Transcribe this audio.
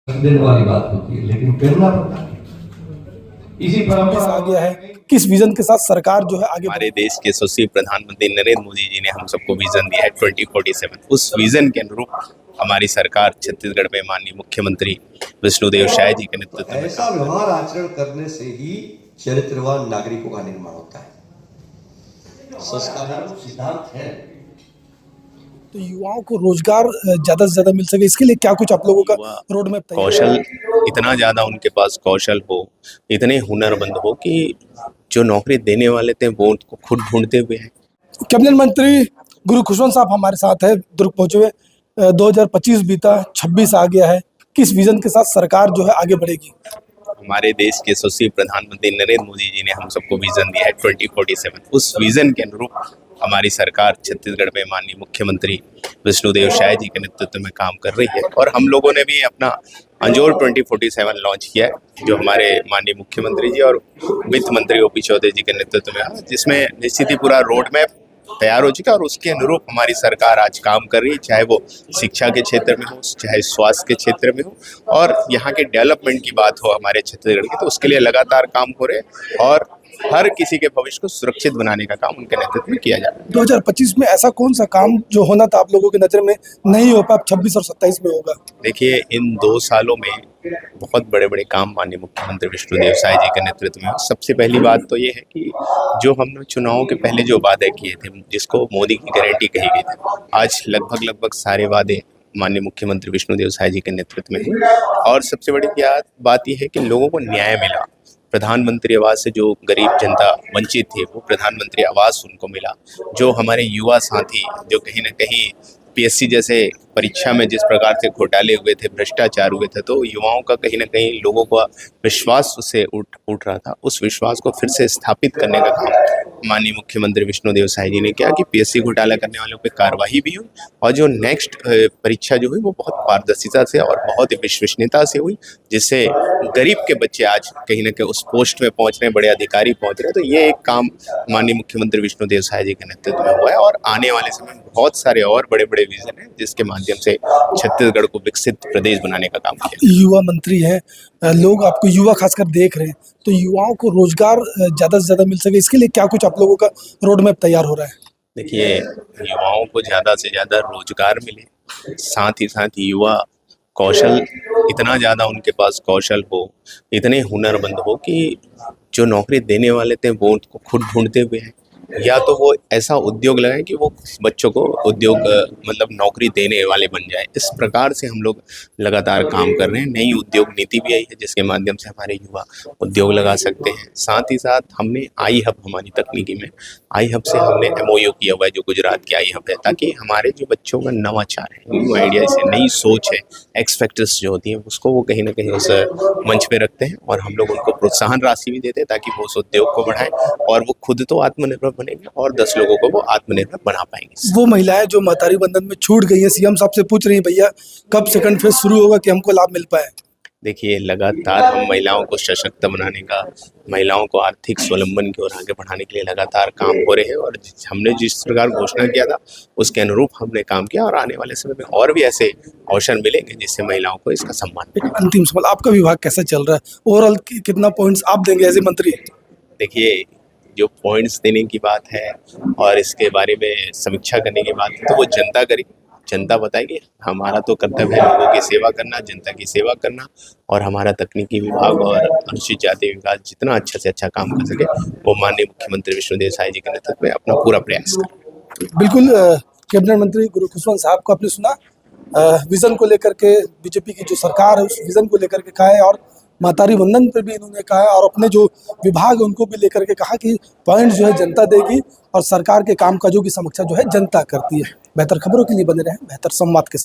दिन वाली बात होती है, लेकिन करना पड़ता है। इसी परंपरा आ गया है। किस विजन के साथ सरकार जो है आगे हमारे देश के यशस्वी प्रधानमंत्री नरेंद्र मोदी जी ने हम सबको विजन दिया है 2047। उस विजन के अनुरूप हमारी सरकार छत्तीसगढ़ में माननीय मुख्यमंत्री विष्णुदेव साय जी के नेतृत्व में ऐसा व्यवहार आचरण करने से ही चरित्रवान नागरिकों का निर्माण होता है। संस्कार सिद्धांत है। तो युवाओं को रोजगार ज्यादा से ज्यादा मिल सके, इसके लिए क्या कुछ आप लोगों का रोड मैप तैयार है? कौशल इतना ज्यादा उनके पास कौशल हो, इतने हुनरमंद हो कि जो नौकरी देने वाले थे वो उनको खुद ढूंढते हुए हैं। कैबिनेट मंत्री गुरु खुशवंत साहब हमारे साथ है, दुर्ग पहुंचे हुए। 2025 बीता, 26 आ गया है। किस विजन के साथ सरकार जो है आगे बढ़ेगी? हमारे देश के यशस्वी प्रधानमंत्री नरेंद्र मोदी जी ने हम सबको विजन दिया है 2047। उस विजन के अनुरूप हमारी सरकार छत्तीसगढ़ में माननीय मुख्यमंत्री विष्णुदेव साय जी के नेतृत्व में काम कर रही है। और हम लोगों ने भी अपना अंजोर 2047 लॉन्च किया है, जो हमारे माननीय मुख्यमंत्री जी और वित्त मंत्री ओपी चौधरी जी के नेतृत्व में है, जिसमें निश्चित ही पूरा रोड मैप तैयार हो चुका है। और उसके अनुरूप हमारी सरकार आज काम कर रही है, चाहे वो शिक्षा के क्षेत्र में हो, चाहे स्वास्थ्य के क्षेत्र में हो, और यहाँ के डेवलपमेंट की बात हो हमारे छत्तीसगढ़ की, तो उसके लिए लगातार काम हो रहे हैं और हर किसी के भविष्य को सुरक्षित बनाने का काम उनके नेतृत्व में किया जा रहा है। 2025 में ऐसा कौन सा काम जो होना था आप लोगों की नजर में नहीं हो पाया, 26 और 27 में होगा? देखिए, इन 2 सालों में बहुत बड़े बड़े काम माननीय मुख्यमंत्री विष्णुदेव साय जी के नेतृत्व में। सबसे पहली बात तो ये है कि जो हमने चुनावों के पहले जो वादे किए थे, जिसको मोदी की गारंटी कही गई थी, आज लगभग सारे वादे माननीय मुख्यमंत्री विष्णुदेव साय जी के नेतृत्व में हुए। और सबसे बड़ी बात यह है कि लोगों को न्याय मिला। प्रधानमंत्री आवास से जो गरीब जनता वंचित थी, वो प्रधानमंत्री आवास उनको मिला। जो हमारे युवा साथी जो कहीं ना कहीं पीएससी जैसे परीक्षा में जिस प्रकार से घोटाले हुए थे, भ्रष्टाचार हुए थे, तो युवाओं का कहीं ना कहीं लोगों का विश्वास उससे उठ रहा था। उस विश्वास को फिर से स्थापित करने का काम माननीय मुख्यमंत्री विष्णुदेव साय जी ने किया कि पीएससी घोटाला करने वालों पर कार्रवाई भी हुई, और जो नेक्स्ट परीक्षा जो हुई वो बहुत पारदर्शिता से और बहुत विश्वसनीयता से हुई, जिससे गरीब के बच्चे आज कहीं ना कहीं उस पोस्ट में पहुंच रहे हैं, बड़े अधिकारी पहुंच रहे हैं। तो ये एक काम माननीय मुख्यमंत्री विष्णुदेव साय जी के नेतृत्व में हुआ है। और आने वाले समय में बहुत सारे और बड़े बड़े विजन हैं, जिसके माध्यम से छत्तीसगढ़ को विकसित प्रदेश बनाने का काम किया। युवा मंत्री हैं, लोग आपको युवा खासकर देख रहे हैं, तो युवाओं को रोजगार ज्यादा से ज्यादा मिल सके, इसके लिए क्या कुछ आप लोगों का रोड मैप तैयार हो रहा है? देखिए, युवाओं को ज़्यादा से ज़्यादा रोजगार मिले, साथ ही साथ युवा कौशल इतना ज़्यादा उनके पास कौशल हो, इतने हुनरमंद हो कि जो नौकरी देने वाले थे वो उनको खुद ढूंढते हुए हैं, या तो वो ऐसा उद्योग लगाए कि वो बच्चों को उद्योग मतलब नौकरी देने वाले बन जाए। इस प्रकार से हम लोग लगातार काम कर रहे हैं। नई उद्योग नीति भी आई है, जिसके माध्यम से हमारे युवा उद्योग लगा सकते हैं। साथ ही साथ हमने आई हब, हमारी तकनीकी में आई हब से हमने MOU किया हुआ है, जो गुजरात की आई हब है, ताकि हमारे जो बच्चों का नवाचार है, न्यू आइडिया से नई सोच है, एक्स फैक्टर्स जो होती हैं, उसको वो कहीं ना कहीं उस मंच पे रखते हैं। और हम लोग उनको प्रोत्साहन राशि भी देते हैं, ताकि वो उस उद्योग को बढ़ाएं और वो खुद तो आत्मनिर्भर बनेंगे और 10 लोगों को वो आत्मनिर्भर बना पाएंगे। वो महिलाएं जो महतारी बंधन में छूट गई है, सीएम साहब से पूछ रही हैं, भैया कब सेकंड फेज शुरू होगा कि हमको लाभ मिल पाए? देखिए, लगातार हम महिलाओं को सशक्त बनाने का, महिलाओं को आर्थिक स्वावलंबन की ओर आगे बढ़ाने के लिए लगातार काम हो रहे हैं। और हमने जिस प्रकार घोषणा किया था, उसके अनुरूप हमने काम किया, और आने वाले समय में और भी ऐसे अवसर मिलेंगे जिससे महिलाओं को इसका सम्मान मिलेगा। अंतिम सवाल, आपका विभाग कैसा चल रहा है? ओवरऑल कितना पॉइंट्स आप देंगे एज ए मंत्री? देखिए, जो पॉइंट्स देने की बात है और इसके बारे में समीक्षा करने की बात है, तो वो जनता करेगी, जनता बताएगी। हमारा तो कर्तव्य है लोगों की सेवा करना, जनता की सेवा करना, और हमारा तकनीकी विभाग और अनुसूचित जाति विभाग जितना अच्छा से अच्छा काम कर सके, वो माननीय मुख्यमंत्री विष्णुदेव साय जी के नेतृत्व में अपना पूरा प्रयास करें। बिल्कुल। कैबिनेट मंत्री गुरु खुशवंत साहब को आपने सुना, विजन को लेकर के बीजेपी की जो सरकार है उस विजन को लेकर के कहा है, और महतारी वंदन पर भी इन्होंने कहा है, और अपने जो विभाग है उनको भी लेकर के कहा कि पॉइंट जो है जनता देगी और सरकार के काम काजों की समीक्षा जो है जनता करती है। बेहतर खबरों के लिए बने रहें बेहतर संवाद के साथ।